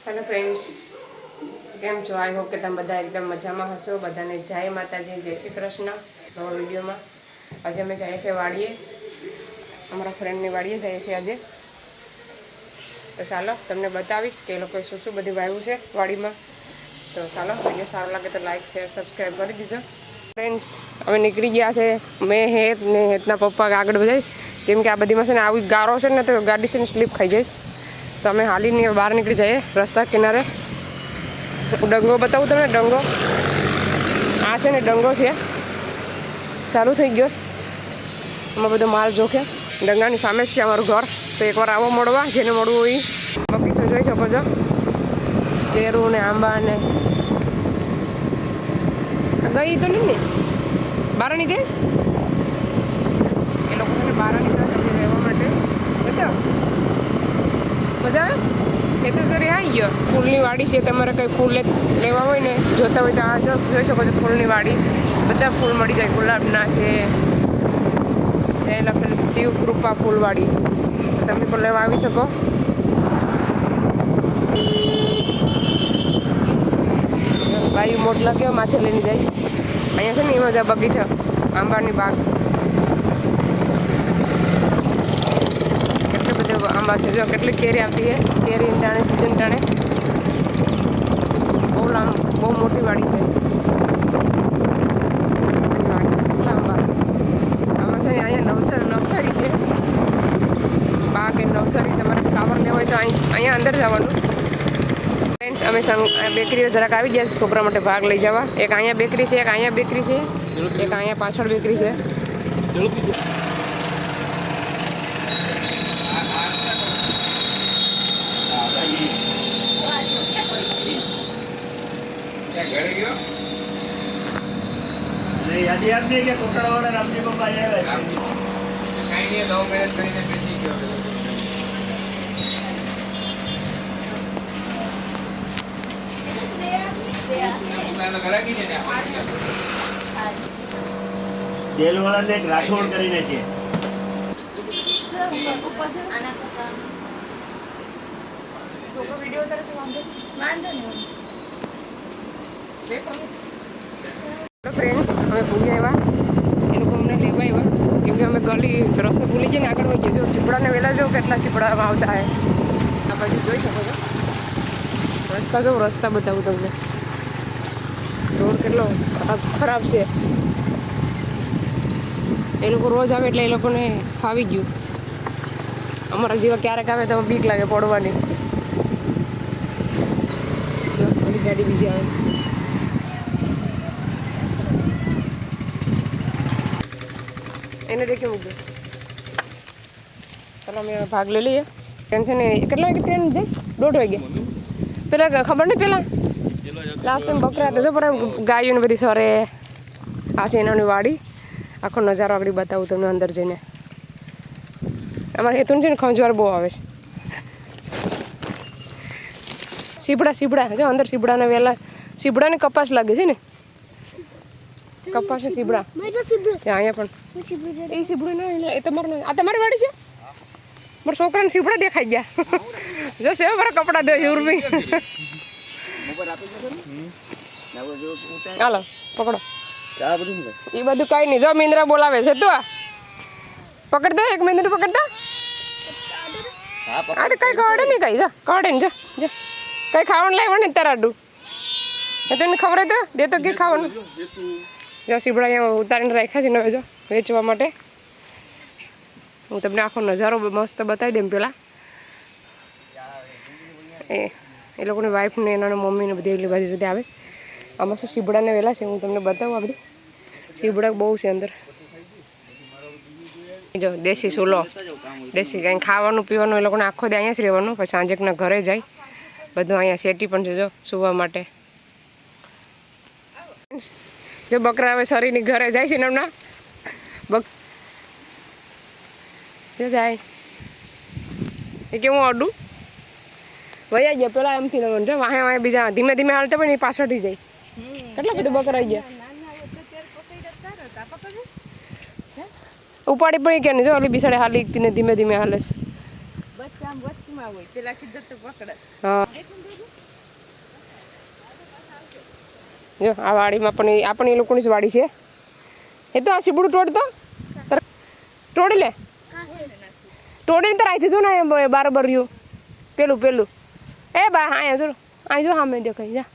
Hello friends, केम छो? I hope के तमे बधा एकदम मजा में हशो। बधाने जय माताजी, जय श्री कृष्ण। नवा वीडियो में आज अमे जाए छे वाड़ीए, अमरा फ्रेंड ने वाड़ीए जाए छे आज। तो चालो तमने बतावीश के लोकोए शुं शुं बधुं वाव्युं छे वाड़ी में। तो चालो वीडियो सारो लागे तो लाइक शेर सब्सक्राइब कर दीजो। फ्रेंड्स अमे निकली गया छे, मैं हेत ने हेतना पप्पा आगळ बधाई, केम के आ बधी में छे ने आवी गारो छे ने तो गाड़ी से स्लीप खाई जाइश। तो अमे हाली ने बहार निकली जाए रस्ता किनारे। डंगो बताऊँ तमने, डंगो आ छे ने डंगो छे, चालू थई गयो। एमां बधो माल जोखे। डंगानी सामे ज छे अमारुं घर। तो एकवार आवो मळवा, जेने मळवुं होय। बगीचो जोई शको छो, केरू ने आंबा ने गई तो नहीं बहार निकळे ए लोको ने बहार निकळे રહેવા માટે જતો मजा આવે। એ તો ઘરે આવી ગયો। ફૂલની વાડી છે, તમારે કંઈ ફૂલ લેવા હોય ને જોતા હોય તો આ જો જોઈ શકો છો ફૂલની વાડી। બધા ફૂલ મળી જાય। ગુલાબના છે, એ લખેલું છે શિવ કૃપા ફૂલવાડી, તો તમે પણ લેવા આવી શકો। વાયુ મોટ લાગ્યો માથે લઈને જઈશ। અહીંયા છે ને એમાં જ બગીચો, આંબાની બાગ। आंबा से जो के केरी आती है, केरी टाणे सीजन टाणे बहुत मोटी वाड़ी है। आंबा आमा से नवसारी है, बाग नवसारी। तमारे फ्लावर लेवा तो अहीं अंदर जवानुं। फ्रेंड्स अमे बेकरी जराक आवी गया छोकरा माटे भाग लई जवा। एक अहीं बेकरी है, एक अहीं बेकरी है, एक अहीं पाछळ बेकरी है। घरे गयो नहीं याद याद नहीं क्या कोकड़ा वाला रामजी बाबा आया है कहीं नहीं 9 मिनट કરીને બેઠી ગયો ના ઘરે ગઈ ને તેલ વાળા ને રાઠોડ કરીને છે આના છોકરો વિડિયો ઉતારે તો વાંધો નહીં। फ्रेंड्स अमे भूगी आव्या, ए लोग अमने लेवा आव्या केम के अमे गली रस्तो भूली गए आगळ वही गए। जो सीपड़ा ने वेला जो केटला सीपड़ा आवता है आ बाजू जोई शको छो। रस्ता जो रस्ता बतावुं तमने, रोड केटलो खराब छे। ए लोग रोज आवे એટલે એ લોકોને ફાવી ગયું। અમારા જેવા ક્યારેક આવે તો બીક લાગે પડવાની। ઓલી ગાડી બીજી આવે, એને દેખી મૂક્યો। ચાલો અમે ભાગ લઈ લઈએ। ટ્રેન છે ને કેટલા વાગે ટ્રેન જાય? 1:30 વાગે। પેલા ખબર નહીં, પેલા લાસ્ટ ટાઈમ બકરા તો જો પર ગાયો ને બધી સરે। આ છે એનાની વાડી। આખો નજારો આગળ બતાવું તમને અંદર જઈને। અમારે હેતુન છે ને ખંજવાળ બહુ આવે છે। સીપડા સીપડા જો અંદર સીપડાને વેલા સીપડાને કપાસ લાગે છે ને, કપાસ ને સીપડા અહીંયા પણ એ સીપડું ના એ તમારું આ તમારી વાડી છે? મારા છોકરાને સીપડા દેખાઈ ગયા। જો સેવા મારા કપડા દો ઉર્મી। હાલો પકડો। એ બધું કઈ નહીં। જો મિંદ્રા બોલાવે છે, તો પકડતા એક મિંદ્રા પકડતા। હા તો કઈ ખવડે નહીં, કઈ જા ખવડે ને, જા કઈ ખાવાનું લાવ્યો ને તરાડું તને ખબર તો દે તો કે ખાવાનું। જો સીપડા અહીંયા ઉતારીને રાખ્યા છે ને જો વેચવા માટે। હું તમને આખો નજારો મસ્ત બતાવી દઉં। પેલા એ લોકોની વાઈફ ને એના મમ્મી ને બધી એટલી બાજુ સુધી આવે છે। આમાં શું સીપડાને વેલા છે, હું તમને બતાવું આગળ। સીપડા બહુ છે અંદર। જો દેશી ચૂલો, દેશી કંઈ ખાવાનું પીવાનું એ લોકોને આખો દે અહીંયા જ રહેવાનું। પછી સાંજેકના ઘરે જાય બધું। અહીંયા શેટી પણ છે જો સુવા માટે। જો બકરા હવે શરીરની ઘરે જાય છે ને હમણાં જાય એ કેવું અડું વયા ગયા। પેલા એમથી નગર જો વાહે વાહે બીજા ધીમે ધીમે હાલતા પણ એ પાછળથી જાય। કેટલા બધું બકરા ગયા। ઉપાડી પડી કે ને જો ઓલી બિસાડે હાલી ને ધીમે ધીમે હાલે છે। બચ્ચા વચ્ચમાં હોય પેલા કીધું તો પકડે। હા જો આ વાડીમાં પણ એ લોકોની જ વાડી છે. એ તો આ સીબડું તોડતો તોડી લે, તોડીને તાર અહીંથી જો ને બરાબર રહ્યું પેલું એ બા અહીંયા જો અહીં જો સામે દેખાય જા.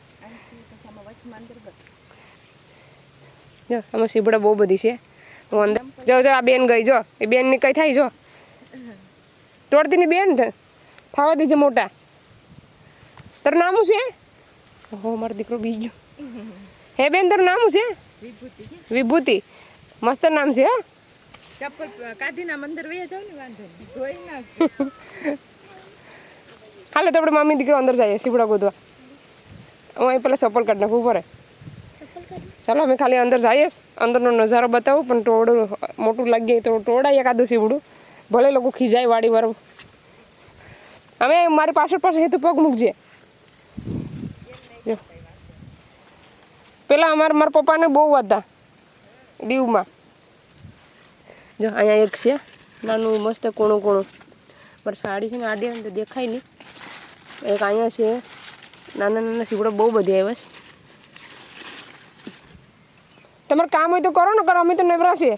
જો આમાં સીબડા બહુ બધી છે. હું અંદર જો આ બેન ગઈ જો એ બેનની કઈ થાય જો તોડતી ની બેન થવા દેજે મોટા. તારું નામ શું છે? હો મારો દીકરો બીજો હે બેન તારું નામ શું છે? વિભૂતિ. મસ્ત નામ છે. હા ચપ્પલ કાઢીને અંદર વહી જાવ ને વાંધો નહીં ધોઈ નાખ. હાલે તો આપણે મમ્મી દીકરો અંદર જઈએ સીબડા ગોતવા. હું અહીં પેલા ચપ્પલ કાઢી નાખવું પડે. ચાલો અમે ખાલી અંદર જઈએ અંદરનો નજારો બતાવું પણ ટોળું મોટું લાગીએ તો ટોળાય એકાદું સીબડું ભલે લોકો ખીજાય વાડી વાળું. અમે મારી પાછળ હેતુ પગ મૂકજે. પેલા મારા પપ્પાને બહુ હતા દીવમાં. જો અહીંયા એક છે નાનું મસ્ત કોણું મારી સાડી છે ને આડી આવે ને તો દેખાય નહીં. એક અહીંયા છે નાના સીબડા બહુ બધી આવ્યા છે. તમારે કામ હોય તો કરો ને કરો, અમે તો નવરા છીએ.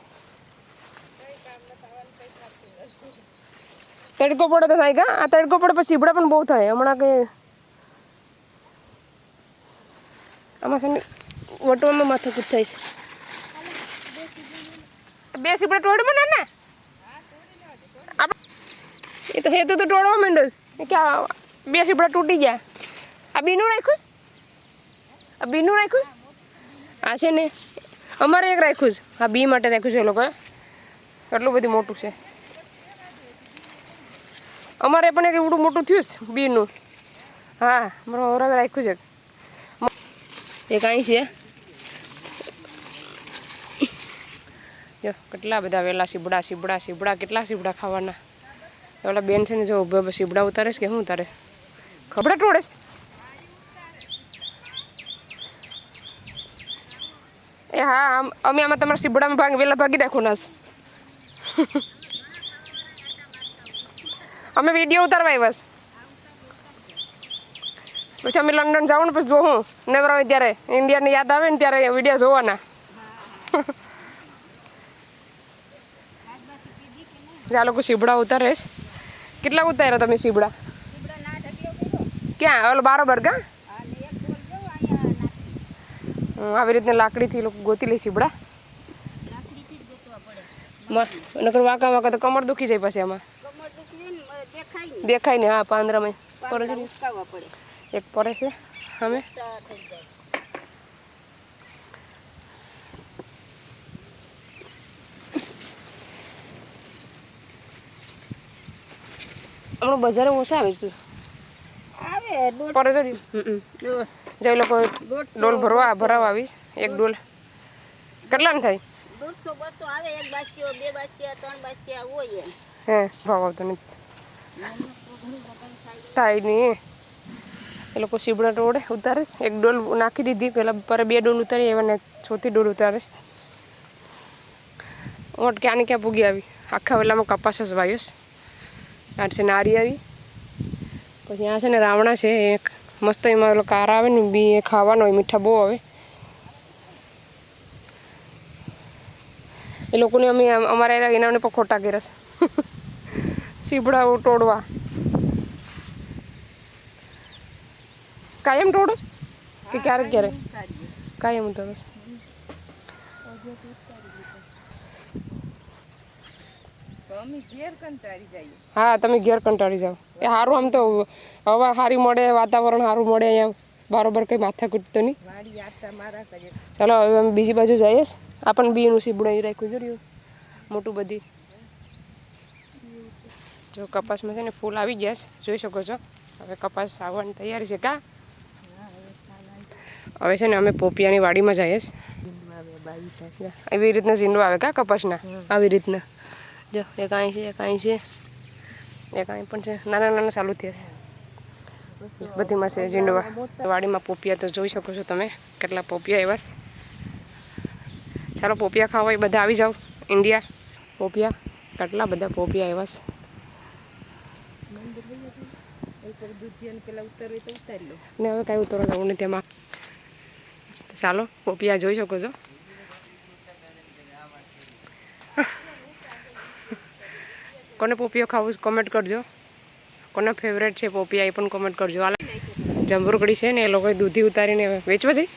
તડકો પડે તો થાય કા? આ તડકો પડે પછી સીબડા પણ બહુ થાય હમણાં કે આમાં છે ને વટવામાં માથાકૂટ થાય છે. બે સીબડા તોડમાં ના એ તો હેતુ તો તોડવા માંડ્યો છે કે બે સીબડા તૂટી ગયા. આ બીનું રાખ્યું આ બીનું રાખ્યું આ છે ને અમારે એક રાખ્યું છે. હા બી માટે રાખ્યું છે એ લોકોએ. એટલું બધું મોટું છે. અમારે પણ એક એવડું મોટું થયું છે બીનું. હા મારો ઓરા રાખ્યું છે. એક અહીં છે જો કેટલા બધા વેલા સીબડા કેટલા સીબડા ખાવાના. ઓલા બેન છે ને જો ઉભા સીબડા ઉતારે છે કે શું ઉતારે ખબર ટોળે છે. એ હા અમે આમાં તમારા સીબડામાં વેલા ભાગી રાખો ના અમે વિડીયો ઉતારવા બસ. પછી અમે લંડન જાઉં ને પછી જોઉં નવરા હોય ત્યારે ઇન્ડિયાની યાદ આવે ને ત્યારે વિડીયો જોવાના. આ લોકો સીબડા ઉતારે છે. કેટલા ઉતાર્યા તમે સીબડા? ક્યાં ઓલો બરાબર કા? આવી રીતના લાકડીથી લોકો ગોતી લે સીબડા. નકર વાંકા તો કમર દુખી જાય પછી આમાં દેખાય ને. હા પાંદરામાં પડે છે ને એક પડે છે અમે. હમણાં બજારે ઓછા આવે છે પડે છે. જે લોકો ડોલ ભરાવા આવીશ એક ડોલ કેટલા ને થાય? 100-200 આવે. એક બાસ્કીઓ 2 બાસ્કીયા 3 બાસ્કીયા હોય એમ. હે ભાવ આવતો નથી થાય નહીં. એ લોકો સીબડા ટોળે ઉતારીશ. એક ડોલ નાખી દીધી પેલા પર 2 ડોલ ઉતારી એવા ને 4થી ડોલ ઉતારીશ. ઓટ ક્યાં ને ક્યાં પૂગી આવી. આખા વેલામાં કપાસ જ વાવ્યો. આ છે નારિયેળી. પછી આ છે ને રાવણા છે એક મસ્ત. એમાં ઓલો કાર આવે ને બી એ ખાવાનો હોય મીઠા બહુ આવે. એ લોકોને અમે અમારા એનાને પણ ખોટા કર્યા છે સીબડા તોડવા. કાયમ તોડો કે ક્યારેક કાયમ તોડો? હા તમે ઘેર કંટાળી જાઓ. એ સારું આમ તો હવા સારી મળે, વાતાવરણ સારું મળે. અહીંયા બરોબર કંઈ માથાકૂટ તો નહીં. ચાલો હવે અમે બીજી બાજુ જઈએ. આ પણ બીનું સીબડું અહીં રાખ્યું જોયું મોટું બધી. જો કપાસમાં છે ને ફૂલ આવી ગયા છે જોઈ શકો છો. હવે કપાસ આવવાની તૈયારી છે કા? હવે છે ને અમે પોપિયાની વાડીમાં જઈએ છીએ. એવી રીતના ઝીંડવા આવે કા કપાસના? આવી રીતના જો એક અહીં છે, એક અહીં છે, એક અહીં પણ છે. નાના ચાલુ થયા છે. બધીમાં છે ઝીંડવા. વાડીમાં પોપિયા તો જોઈ શકો છો તમે કેટલા પોપિયા એવા છે. ચાલો પોપિયા ખાવા એ બધા આવી જાઓ ઇન્ડિયા. પોપિયા કેટલા બધા પોપિયા એવા છે. ને હવે કાંઈ ઉતરવા જવું નથી એમાં. ચાલો પોપિયા જોઈ શકો છો. કોને પોપિયો ખાવું કોમેન્ટ કરજો. કોને ફેવરેટ છે પોપિયા એ પણ કોમેન્ટ કરજો. આ જંબુરકડી છે ને એ લોકોએ દૂધી ઉતારીને વેચવા જઈ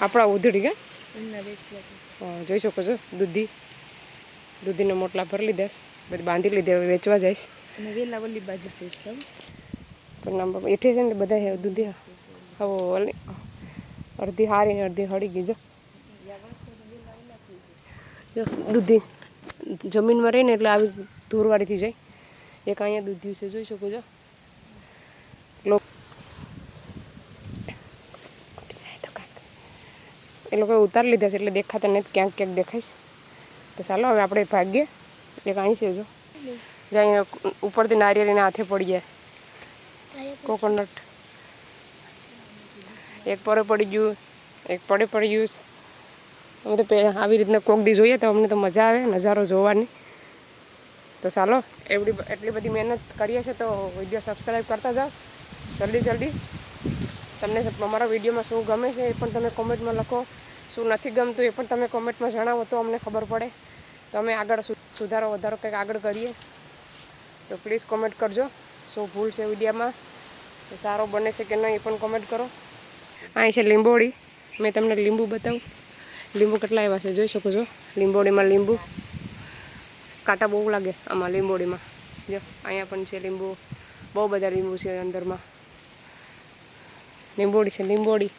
આપણા ઉધડી કે જોઈ શકો છો. દૂધીને મોટલા ભરી લીધા બધી બાંધી લીધે હવે વેચવા જઈશ. વેલાવલી બાજુ છે પણ એઠે છે ને બધા દૂધી હવે અડધી હારી ને અડધી હળી ગઈ. જો દૂધી જમીનમાં રહીને એટલે આવી ધૂળવાળીથી જાય. એક અહીંયા દૂધી છે જોઈ શકો છો. એ લોકોએ ઉતારી લીધા છે એટલે દેખાતા નથી, ક્યાંક ક્યાંક દેખાઈશ. તો ચાલો હવે આપણે ભાગીએ. એક અહીં છે જો જ્યાં ઉપરથી નારિયેળીના હાથે પડી જાય કોકોનટ. એક પરે પડી ગયું, એક પડી ગયું. અમે તો આવી રીતના કોક દી જોઈએ તો અમને તો મજા આવે નજારો જોવાની. તો ચાલો એટલી બધી મહેનત કરીએ છીએ તો વિડીયો સબસ્ક્રાઈબ કરતા જાઓ જલ્દી. તમને અમારા વિડીયોમાં શું ગમે છે એ પણ તમે કોમેન્ટમાં લખો. શું નથી ગમતું એ પણ તમે કોમેન્ટમાં જણાવો તો અમને ખબર પડે તો અમે આગળ સુધારો વધારો કંઈક આગળ કરીએ. તો પ્લીઝ કોમેન્ટ કરજો શું ભૂલ છે વિડીયોમાં, સારો બને છે કે નહીં એ પણ કોમેન્ટ કરો. અહીં છે લીંબોડી. મેં તમને લીંબુ બતાવું. લીંબુ કેટલા એવા છે જોઈ શકો છો. લીંબોડીમાં લીંબુ કાંટા બહુ લાગે આમાં લીંબોડીમાં. જો અહીંયા પણ છે લીંબુ, બહુ બધા લીંબુ છે અંદરમાં. લીંબોડી છે લીંબોડી.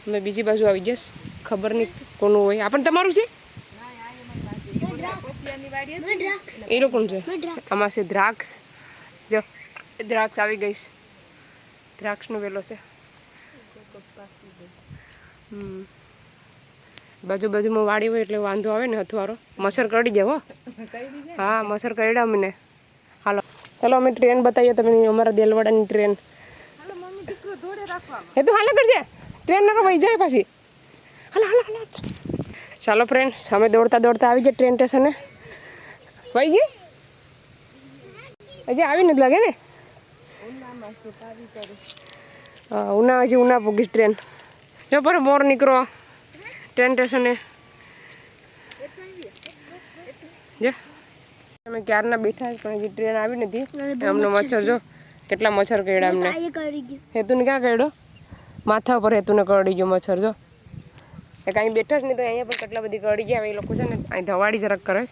અમે બીજી બાજુ આવી જઈશ, ખબર નહીં કોનું હોય. આ પણ તમારું છે એ લોકોનું છે. આમાં છે દ્રાક્ષ. જો દ્રાક્ષ આવી ગઈશ. દ્રાક્ષનો વેલો છે. બાજુમાં વાડી હોય એટલે વાંધો આવે ને અથવારો. મચ્છર કરડી જાય હો. હા મચ્છર કરડ્યા અમને. હાલો ચાલો અમે ટ્રેન બતાવીએ તમને અમારા દેલવાડાની ટ્રેન. એ તો હાલે કરજે ટ્રેન ના વહી જાય પાછી. હાલો ચાલો ફ્રેન્ડ અમે દોડતા આવી જાય ટ્રેન સ્ટેશને. વહી ગઈ હજી આવી નથી લાગે ને. ઉના પૂગી ટ્રેન. જો પર મોર નીકળો ટ્રેન સ્ટેશને. જો અમે ક્યારના બેઠા પણ હજી ટ્રેન આવી નથી. અમને મચ્છર જો કેટલા મચ્છર કરડ્યા અમને. હેતુને ક્યાં કરડ્યો? માથા ઉપર હેતુને કરડી ગયો મચ્છર. જો એ કાંઈ બેઠા જ નહીં તો અહીંયા પણ કેટલા બધી કરડી ગયા. એ લોકો છે ને અહીં ધવાડી જરાક કરે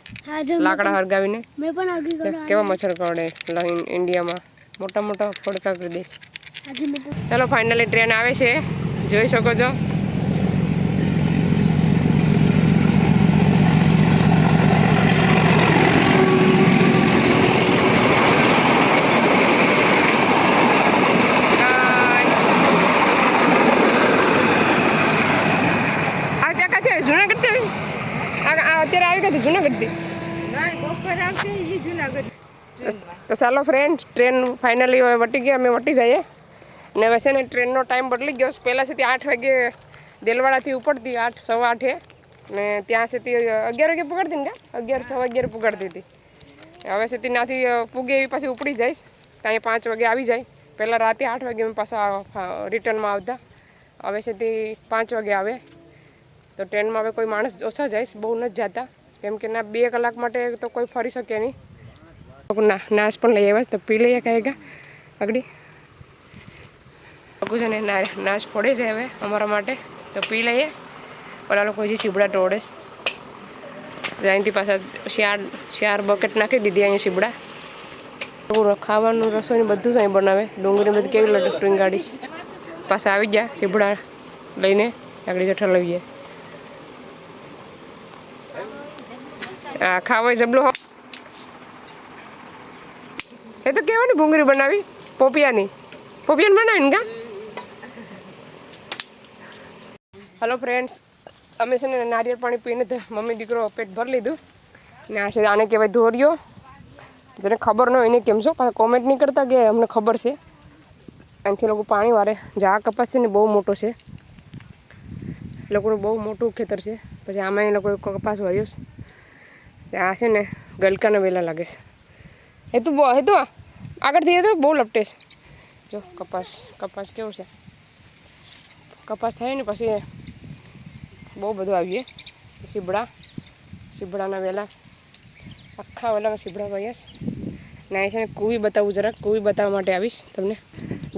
લાકડા હરગાવીને. કેવા મચ્છર કરડે ઇન્ડિયામાં મોટા ફોડકા કરી દઈશ. ચાલો ફાઇનલી ટ્રેન આવે છે જોઈ શકો છો. અત્યારે આવી ગઈ જુનાગઢથી. તો ચાલો ફ્રેન્ડ ટ્રેન ફાઇનલી હવે વટી ગયા. અમે વટી જઈએ ને હવે છે ને ટ્રેનનો ટાઈમ બદલી ગયો. પહેલાં સુધી 8 વાગે દેલવાડાથી ઉપડતી 8 સવા 8 ને ત્યાં સુધી 11 વાગે પકડતી ને 11 સવા 11 પકડતી હતી. હવે સુધી નાથી પૂગે એવી પાછી ઉપડી જઈશ ત્યાં 5 વાગે આવી જાય. પહેલાં રાતે 8 વાગે અમે પાછા રિટર્નમાં આવતા. હવે સુધી 5 વાગે આવે. તો ટ્રેનમાં હવે કોઈ માણસ ઓછા જાય, બહુ નથી જતા કેમ કે ના 2 કલાક માટે તો કોઈ ફરી શકે નહીં. નાશ પણ લઈ આવ્યા તો પી લઈએ કાંઈ આગળ લોકો છે ને નાશ પડે છે હવે અમારા માટે તો પી લઈએ. ઓલા લોકો હજી સીબડા ટોળે અહીંથી પાછા શાર બકેટ નાખી દીધી અહીંયા સીબડા. ખાવાનું રસોઈનું બધું જ અહીં બનાવે. ડુંગળી બધી કેવી લટકટી ગાડી પાછા આવી ગયા સીબડા લઈને આગળ જઠા લઈ જાય. ખાવો જબલો એ તો કેવાની ભૂંગળી બનાવી પોપિયાની બનાવી ને કા. હલો ફ્રેન્ડ્સ અમે છે ને નારિયેળ પાણી પીને મમ્મી દીકરો પેટ ભરી લીધું ને આ છે આને કહેવાય ધોરિયો. જેને ખબર ન હોય એને કેમ છો પાછા કોમેન્ટ નહીં કરતા કે અમને ખબર છે. અહીંથી લોકો પાણી વારે જા કપાસ છે ને બહુ મોટો છે. લોકોનું બહુ મોટું ખેતર છે. પછી આમાં એ લોકો કપાસ વાવ્યો છે. આ છે ને ગલકાના વેલા લાગે છે. હેતુ આગળથી તો બહુ લપટે છે. જો કપાસ કેવું છે. કપાસ થાય ને પછી બહુ બધું આવીએ સીબડાના વહેલા આખા ઓલામાં સીબડા વાગ્યા ને અહીં છે ને કુવી બતાવું જરાક કુવી બતાવવા માટે આવીશ તમને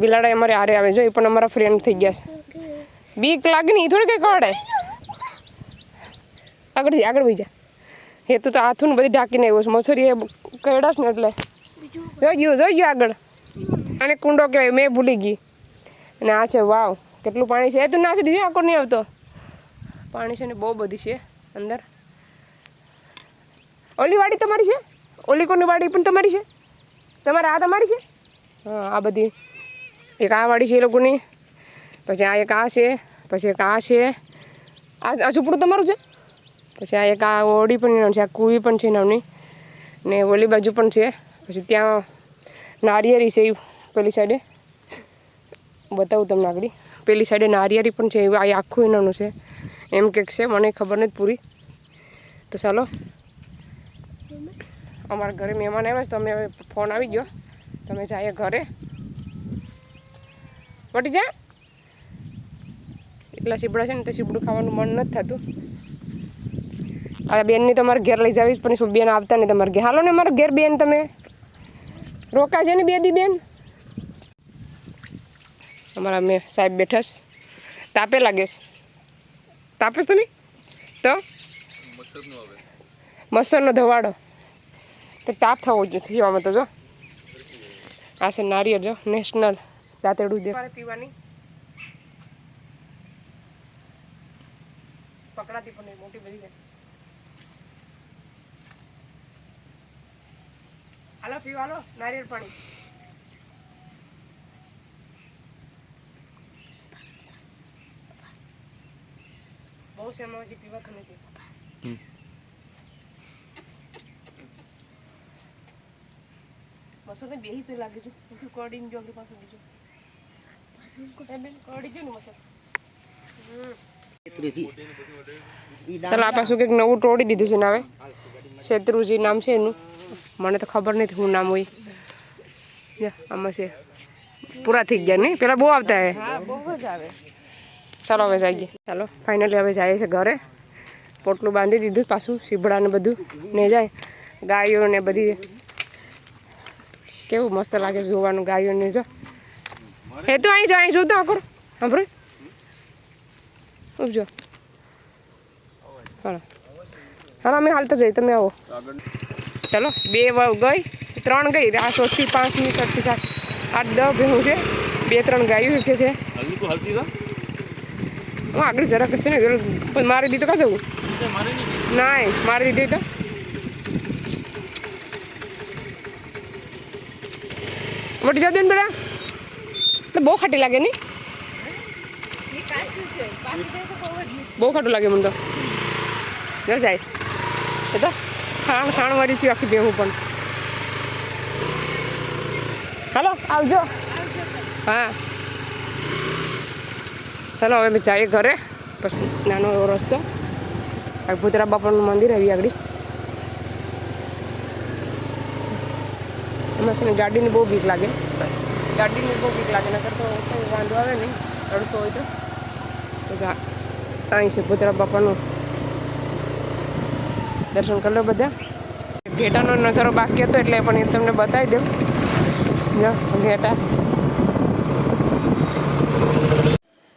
બિલાડા અમારે આરે આવે છે એ પણ અમારા ફ્રેન્ડ થઈ ગયા છે બીક લાગે ને એ થોડી કંઈ કાઢે આગળ વહી જા હેતુ તો હાથું બધી ઢાંકીને આવ્યો છે મછરી એ કયડાશ ને એટલે જોઈ ગયો આગળ આને કુંડો કહેવાય મેં ભૂલી ગઈ અને આ છે વાવ કેટલું પાણી છે એ તો નાસી દીધી આકોર નહીં આવતો પાણી છે ને બહુ બધી છે અંદર ઓલી વાડી તમારી છે ઓલી કોની વાડી પણ તમારી છે તમારે આ તમારી છે હા આ બધી એક આ વાડી છે એ લોકોની પછી આ એક આ છે પછી એક આ છે આ ઝૂંપડું તમારું છે પછી આ એક આ ઓડી પણ એનું છે આ કુવી પણ છે નાની ને ઓલી બાજુ પણ છે પછી ત્યાં નારિયેરી છે પેલી સાઈડે બતાવું તમને આગળ પેલી સાઈડે નારિયેરી પણ છે આ આખું એનાનું છે એમ કંઈક છે મને ખબર નથી પૂરી તો ચાલો અમારા ઘરે મહેમાન આવ્યા છે તો અમે હવે ફોન આવી ગયો તમે જાય ઘરે વટી જા એટલા સીબડા છે ને તો સીબડું ખાવાનું મન નથી થતું આ બેનની તમારે ઘેર લઈ જાવીશ પણ શું બેન આવતા નહીં તમારે ઘેર હાલો ને મારા ઘેર બેન તમે રોકા છે ને બે દી બેન અમારા મેં સાહેબ બેઠા છે તાપે લાગે છે તાપે તો નહીં તો મચ્છરનો ધવાડો તો તાપ થવો જોઈએ થવામાં તો જો આ છે નારિયેળ જો નેશનલ દાંતેડું દે પીવાની પકડાતી પણ નહીં મોટી બધી છે હાલો પીવો હાલો નારિયેળ પાણી બહુ છે એમાં હજી પીવાતું નથી મસર ને બેહી તો લાગે છે કોડીને જો આપણી પાસે બીજું કોડી જો ને મસર ચાલો આ પાછું કંઈક નવું તોડી દીધું છે ને હવે શેત્રુજી નામ છે એનું મને તો ખબર નથી શું નામ હોય આમાં છે પૂરા થઈ ગયા નહીં પેલા બહુ આવતા હે બહુ જ આવે ચાલો હવે જઈએ ચાલો ફાઇનલી હવે જઈએ છે ઘરે પોટલું બાંધી દીધું પાછું સીબડા ને બધું ને જાય ગાયો ને બધી કેવું મસ્ત લાગે છે જોવાનું ગાયોને જો હે તો અહીં જોતો આખર સાંભળો ઉપજો હાલો હાલો અમે હાલતા જઈએ તમે આવો ચાલો 2 ગઈ 3 ગઈ આ 6 થી 5 ની 7 થી 7 8 10 ભેહું છે 2-3 ગાયું કે છે હું આગળ જરાક છે ને પણ મારી દીધું કાં જવું ના મારી દીધી તો વટી જતું ને પેલા તો બહુ ખાટી લાગે નહીં બહુ ખાટું લાગે મને તો ન જાય એ તો છાણ વાળી છે આખી બેહું પણ હાલો આવજો હા ચાલો હવે અમે જઈએ ઘરે પછી નાનો એવો રસ્તો ભૂતરા બાપાનું મંદિર આવી આગળ એમાં છે ને ગાડીની બહુ બીક લાગે નકર તો કંઈ વાંધો આવે નહીં તડકો હોય તો અહીં છે ભૂતરા બાપાનું દર્શન કરી લો બધા ઘેટાનો નજારો બાકી હતો એટલે પણ એ તમને બતાવી દઉં ઘેટા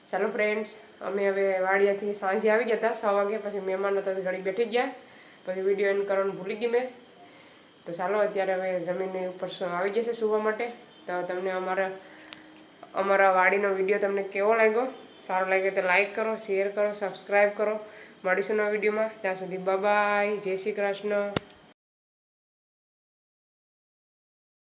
ચાલો ફ્રેન્ડ્સ અમે હવે વાડિયાથી સાંજે આવી ગયા હતા 6 વાગે પછી મહેમાન હતા ઘડી બેઠી ગયા પછી વિડીયો એન્ડ કરવાનું ભૂલી ગઈ મેં તો ચાલો અત્યારે હવે જમીનની ઉપર આવી જશે સૂવા માટે તો તમને અમારા વાડીનો વિડીયો તમને કેવો લાગ્યો સારો લાગ્યો તો લાઈક કરો શેર કરો સબસ્ક્રાઈબ કરો મળીશું નવા વિડીયોમાં ત્યાં સુધી બાય જય શ્રી કૃષ્ણ.